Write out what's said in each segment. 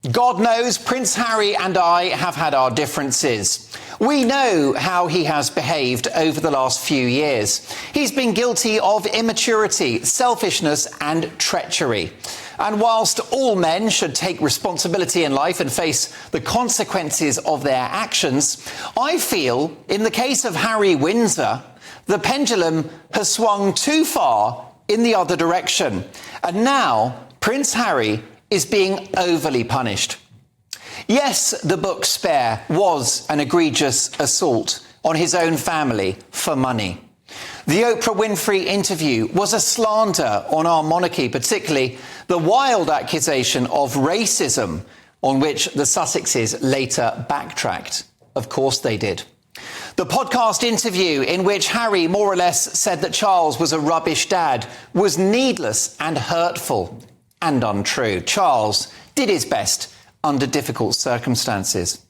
God knows Prince Harry and I have had our differences. We know how he has behaved over the last few years. He's been guilty of immaturity, selfishness and treachery. And whilst all men should take responsibility in life and face the consequences of their actions, I feel in the case of Harry Windsor, the pendulum has swung too far in the other direction. And now Prince Harry is being overly punished. Yes, the book Spare was an egregious assault on his own family for money. The Oprah Winfrey interview was a slander on our monarchy, particularly the wild accusation of racism on which the Sussexes later backtracked. Of course they did. The podcast interview in which Harry more or less said that Charles was a rubbish dad was needless and hurtful and untrue. Charles did his best under difficult circumstances.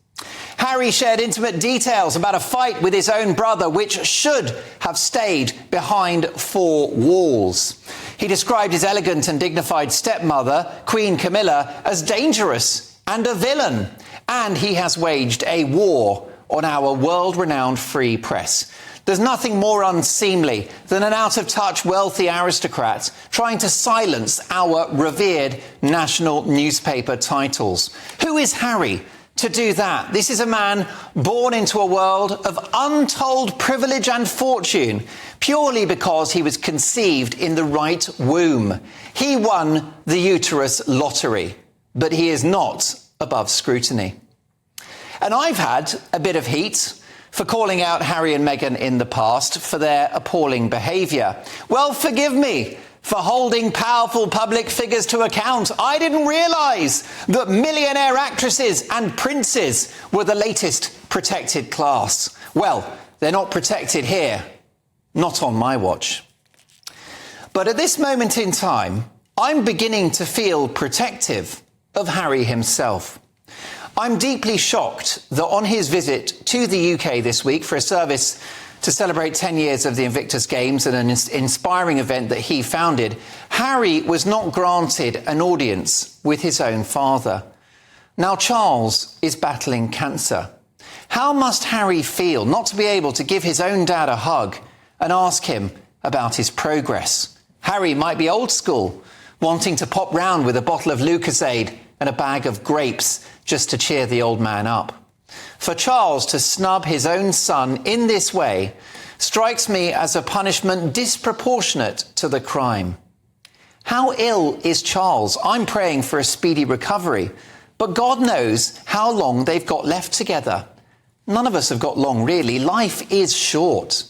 Harry shared intimate details about a fight with his own brother, which should have stayed behind four walls. He described his elegant and dignified stepmother, Queen Camilla, as dangerous and a villain. And he has waged a war on our world-renowned free press. There's nothing more unseemly than an out-of-touch wealthy aristocrat trying to silence our revered national newspaper titles. Who is Harry to do that? This is a man born into a world of untold privilege and fortune purely because he was conceived in the right womb. He won the uterus lottery, but he is not above scrutiny. And I've had a bit of heat for calling out Harry and Meghan in the past for their appalling behaviour. Well, forgive me for holding powerful public figures to account. I didn't realise that millionaire actresses and princes were the latest protected class. Well, they're not protected here. Not on my watch. But at this moment in time, I'm beginning to feel protective of Harry himself. I'm deeply shocked that on his visit to the UK this week for a service to celebrate 10 years of the Invictus Games and an inspiring event that he founded, Harry was not granted an audience with his own father. Now Charles is battling cancer. How must Harry feel not to be able to give his own dad a hug and ask him about his progress? Harry might be old school, wanting to pop round with a bottle of Lucozade and a bag of grapes just to cheer the old man up. For Charles to snub his own son in this way strikes me as a punishment disproportionate to the crime. How ill is Charles? I'm praying for a speedy recovery, but God knows how long they've got left together. None of us have got long, really. Life is short.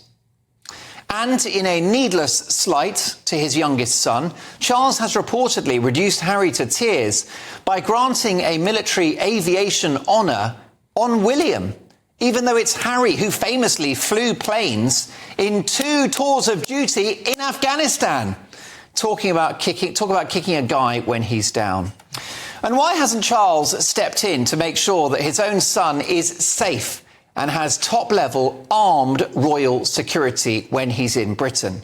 And in a needless slight to his youngest son, Charles has reportedly reduced Harry to tears by granting a military aviation honour on William, even though it's Harry who famously flew planes in 2 tours of duty in Afghanistan. Talk about kicking a guy when he's down. And why hasn't Charles stepped in to make sure that his own son is safe and has top-level armed royal security when he's in Britain?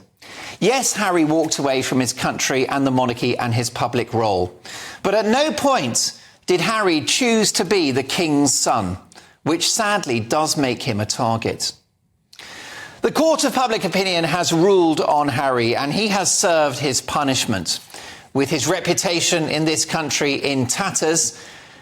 Yes, Harry walked away from his country and the monarchy and his public role. But at no point did Harry choose to be the king's son, which sadly does make him a target. The court of public opinion has ruled on Harry, and he has served his punishment, with his reputation in this country in tatters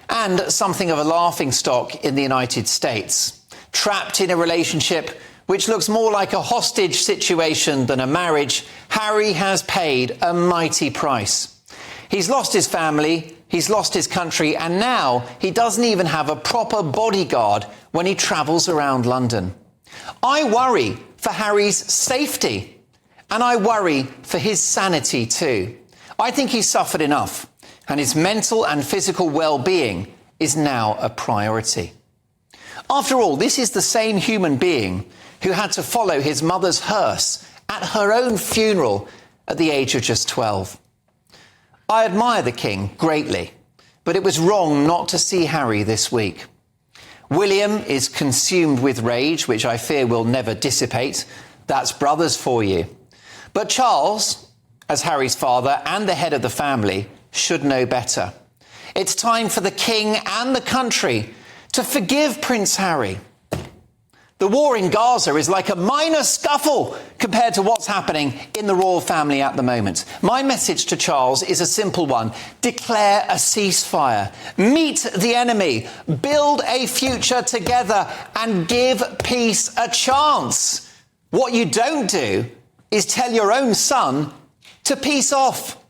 and something of a laughingstock in the United States. Trapped in a relationship which looks more like a hostage situation than a marriage, Harry has paid a mighty price. He's lost his family, he's lost his country, and now he doesn't even have a proper bodyguard when he travels around London. I worry for Harry's safety, and I worry for his sanity too. I think he's suffered enough, and his mental and physical well-being is now a priority. After all, this is the same human being who had to follow his mother's hearse at her own funeral at the age of just 12. I admire the king greatly, but it was wrong not to see Harry this week. William is consumed with rage, which I fear will never dissipate. That's brothers for you. But Charles, as Harry's father and the head of the family, should know better. It's time for the King and the country to forgive Prince Harry. The war in Gaza is like a minor scuffle compared to what's happening in the royal family at the moment. My message to Charles is a simple one. Declare a ceasefire. Meet the enemy. Build a future together and give peace a chance. What you don't do is tell your own son to peace off.